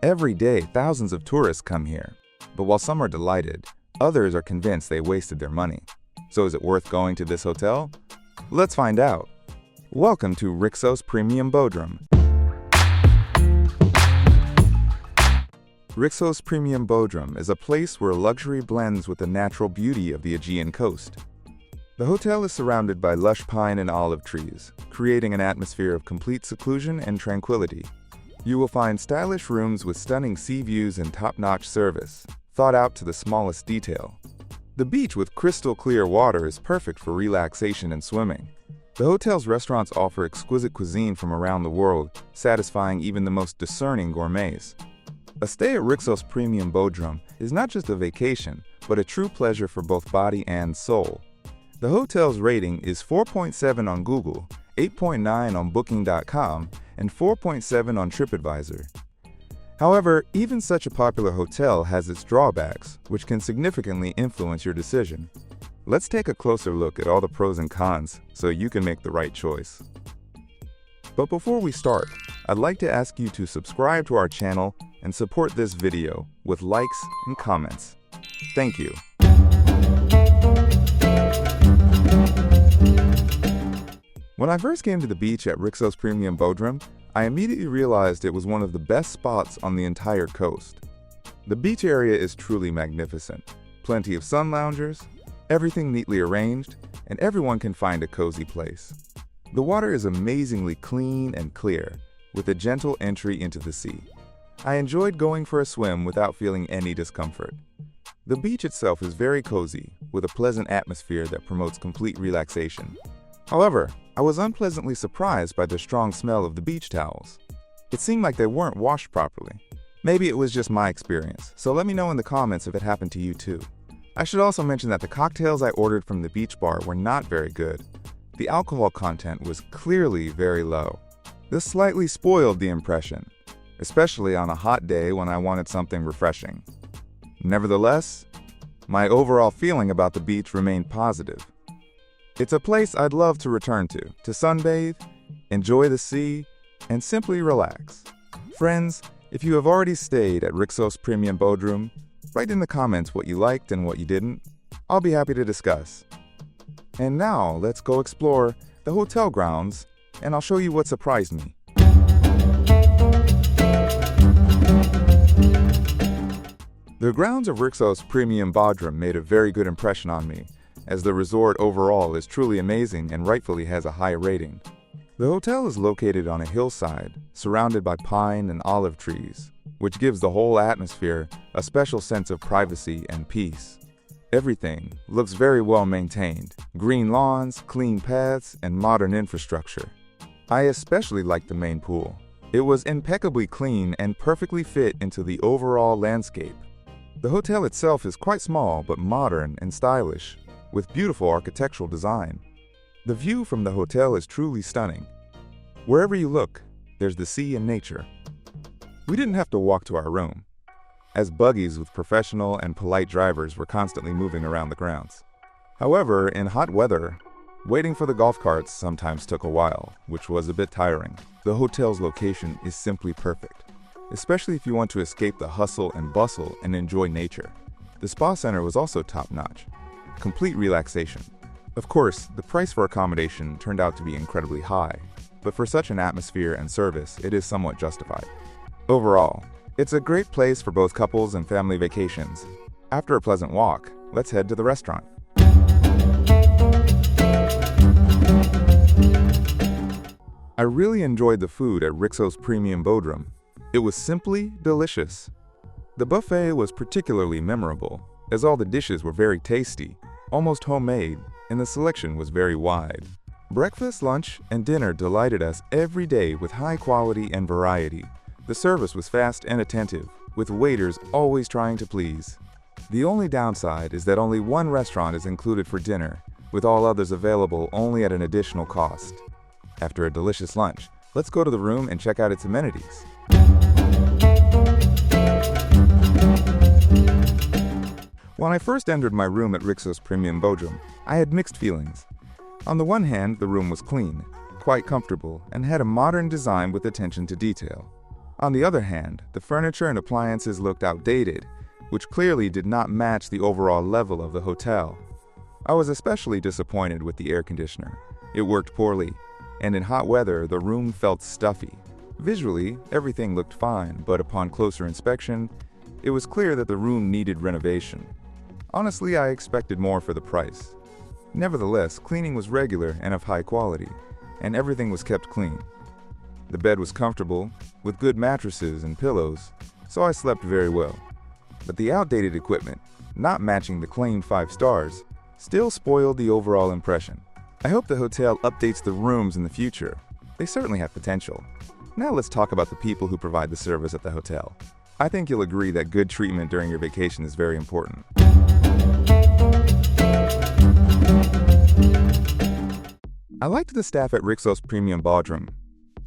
Every day, thousands of tourists come here. But while some are delighted, others are convinced they wasted their money. So is it worth going to this hotel? Let's find out. Welcome to Rixos Premium Bodrum. Rixos Premium Bodrum is a place where luxury blends with the natural beauty of the Aegean coast. The hotel is surrounded by lush pine and olive trees, creating an atmosphere of complete seclusion and tranquility. You will find stylish rooms with stunning sea views and top-notch service, thought out to the smallest detail. The beach with crystal clear water is perfect for relaxation and swimming. The hotel's restaurants offer exquisite cuisine from around the world, satisfying even the most discerning gourmets. A stay at Rixos Premium Bodrum is not just a vacation, but a true pleasure for both body and soul. The hotel's rating is 4.7 on Google, 8.9 on Booking.com, and 4.7 on TripAdvisor. However, even such a popular hotel has its drawbacks, which can significantly influence your decision. Let's take a closer look at all the pros and cons so you can make the right choice. But before we start, I'd like to ask you to subscribe to our channel and support this video with likes and comments. Thank you. When I first came to the beach at Rixos Premium Bodrum, I immediately realized it was one of the best spots on the entire coast. The beach area is truly magnificent. Plenty of sun loungers, everything neatly arranged, and everyone can find a cozy place. The water is amazingly clean and clear, with a gentle entry into the sea. I enjoyed going for a swim without feeling any discomfort. The beach itself is very cozy, with a pleasant atmosphere that promotes complete relaxation. However, I was unpleasantly surprised by the strong smell of the beach towels. It seemed like they weren't washed properly. Maybe it was just my experience, so let me know in the comments if it happened to you too. I should also mention that the cocktails I ordered from the beach bar were not very good. The alcohol content was clearly very low. This slightly spoiled the impression, especially on a hot day when I wanted something refreshing. Nevertheless, my overall feeling about the beach remained positive. It's a place I'd love to return to sunbathe, enjoy the sea, and simply relax. Friends, if you have already stayed at Rixos Premium Bodrum, write in the comments what you liked and what you didn't. I'll be happy to discuss. And now, let's go explore the hotel grounds, and I'll show you what surprised me. The grounds of Rixos Premium Bodrum made a very good impression on me, as the resort overall is truly amazing and rightfully has a high rating. The hotel is located on a hillside, surrounded by pine and olive trees, which gives the whole atmosphere a special sense of privacy and peace. Everything looks very well maintained: green lawns, clean paths, and modern infrastructure. I especially liked the main pool. It was impeccably clean and perfectly fit into the overall landscape. The hotel itself is quite small but modern and stylish, with beautiful architectural design. The view from the hotel is truly stunning. Wherever you look, there's the sea and nature. We didn't have to walk to our room, as buggies with professional and polite drivers were constantly moving around the grounds. However, in hot weather, waiting for the golf carts sometimes took a while, which was a bit tiring. The hotel's location is simply perfect, especially if you want to escape the hustle and bustle and enjoy nature. The spa center was also top-notch. Complete relaxation. Of course, the price for accommodation turned out to be incredibly high, but for such an atmosphere and service, it is somewhat justified. Overall, it's a great place for both couples and family vacations. After a pleasant walk, let's head to the restaurant. I really enjoyed the food at Rixos Premium Bodrum. It was simply delicious. The buffet was particularly memorable, as all the dishes were very tasty, almost homemade, and the selection was very wide. Breakfast, lunch, and dinner delighted us every day with high quality and variety. The service was fast and attentive, with waiters always trying to please. The only downside is that only one restaurant is included for dinner, with all others available only at an additional cost. After a delicious lunch, let's go to the room and check out its amenities. When I first entered my room at Rixos Premium Bodrum, I had mixed feelings. On the one hand, the room was clean, quite comfortable, and had a modern design with attention to detail. On the other hand, the furniture and appliances looked outdated, which clearly did not match the overall level of the hotel. I was especially disappointed with the air conditioner. It worked poorly, and in hot weather, the room felt stuffy. Visually, everything looked fine, but upon closer inspection, it was clear that the room needed renovation. Honestly, I expected more for the price. Nevertheless, cleaning was regular and of high quality, and everything was kept clean. The bed was comfortable, with good mattresses and pillows, so I slept very well. But the outdated equipment, not matching the claimed 5 stars, still spoiled the overall impression. I hope the hotel updates the rooms in the future. They certainly have potential. Now let's talk about the people who provide the service at the hotel. I think you'll agree that good treatment during your vacation is very important. I liked the staff at Rixos Premium Bodrum.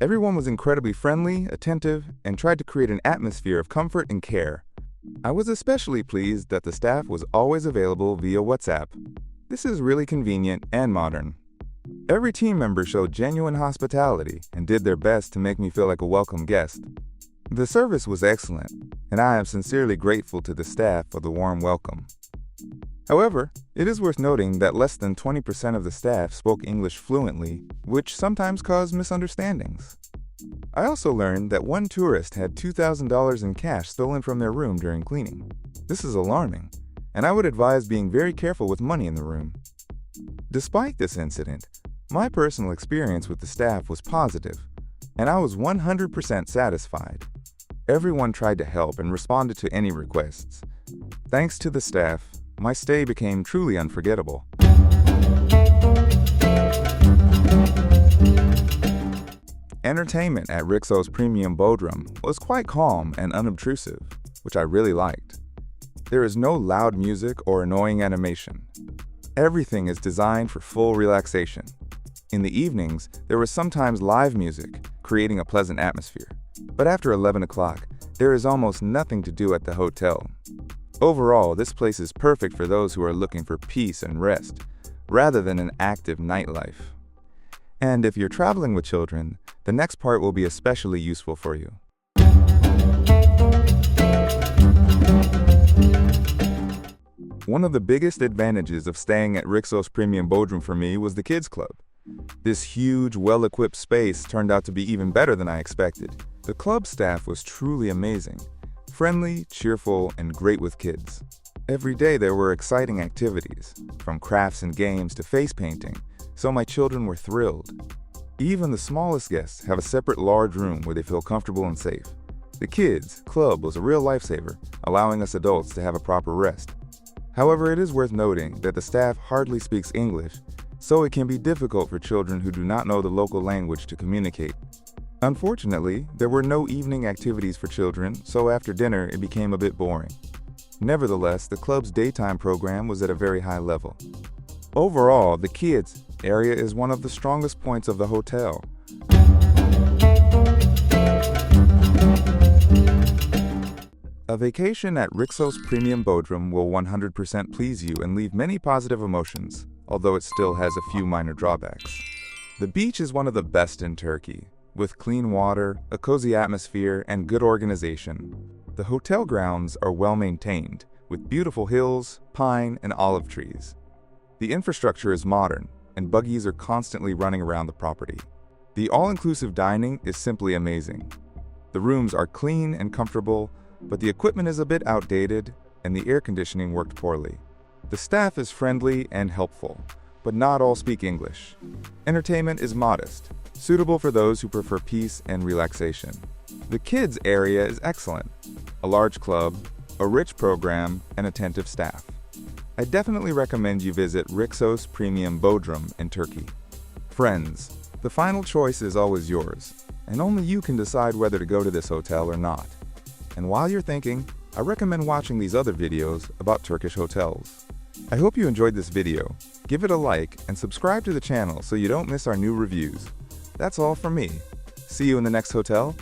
Everyone was incredibly friendly, attentive, and tried to create an atmosphere of comfort and care. I was especially pleased that the staff was always available via WhatsApp. This is really convenient and modern. Every team member showed genuine hospitality and did their best to make me feel like a welcome guest. The service was excellent, and I am sincerely grateful to the staff for the warm welcome. However, it is worth noting that less than 20% of the staff spoke English fluently, which sometimes caused misunderstandings. I also learned that one tourist had $2,000 in cash stolen from their room during cleaning. This is alarming, and I would advise being very careful with money in the room. Despite this incident, my personal experience with the staff was positive, and I was 100% satisfied. Everyone tried to help and responded to any requests. Thanks to the staff, my stay became truly unforgettable. Entertainment at Rixos Premium Bodrum was quite calm and unobtrusive, which I really liked. There is no loud music or annoying animation. Everything is designed for full relaxation. In the evenings, there was sometimes live music, creating a pleasant atmosphere. But after 11 o'clock, there is almost nothing to do at the hotel. Overall, this place is perfect for those who are looking for peace and rest, rather than an active nightlife. And if you're traveling with children, the next part will be especially useful for you. One of the biggest advantages of staying at Rixos Premium Bodrum for me was the kids club. This huge, well-equipped space turned out to be even better than I expected. The club staff was truly amazing, friendly, cheerful, and great with kids. Every day there were exciting activities, from crafts and games to face painting, so my children were thrilled. Even the smallest guests have a separate large room where they feel comfortable and safe. The kids' club was a real lifesaver, allowing us adults to have a proper rest. However, it is worth noting that the staff hardly speaks English, so it can be difficult for children who do not know the local language to communicate. Unfortunately, there were no evening activities for children, so after dinner it became a bit boring. Nevertheless, the club's daytime program was at a very high level. Overall, the kids area is one of the strongest points of the hotel. A vacation at Rixos Premium Bodrum will 100% please you and leave many positive emotions, although it still has a few minor drawbacks. The beach is one of the best in Turkey, with clean water, a cozy atmosphere, and good organization. The hotel grounds are well maintained, with beautiful hills, pine, and olive trees. The infrastructure is modern, and buggies are constantly running around the property. The all-inclusive dining is simply amazing. The rooms are clean and comfortable, but the equipment is a bit outdated, and the air conditioning worked poorly. The staff is friendly and helpful, but not all speak English. Entertainment is modest, suitable for those who prefer peace and relaxation. The kids area is excellent. A large club, a rich program, and attentive staff. I definitely recommend you visit Rixos Premium Bodrum in Turkey. Friends, the final choice is always yours, and only you can decide whether to go to this hotel or not. And while you're thinking, I recommend watching these other videos about Turkish hotels. I hope you enjoyed this video. Give it a like and subscribe to the channel so you don't miss our new reviews. That's all from me. See you in the next hotel.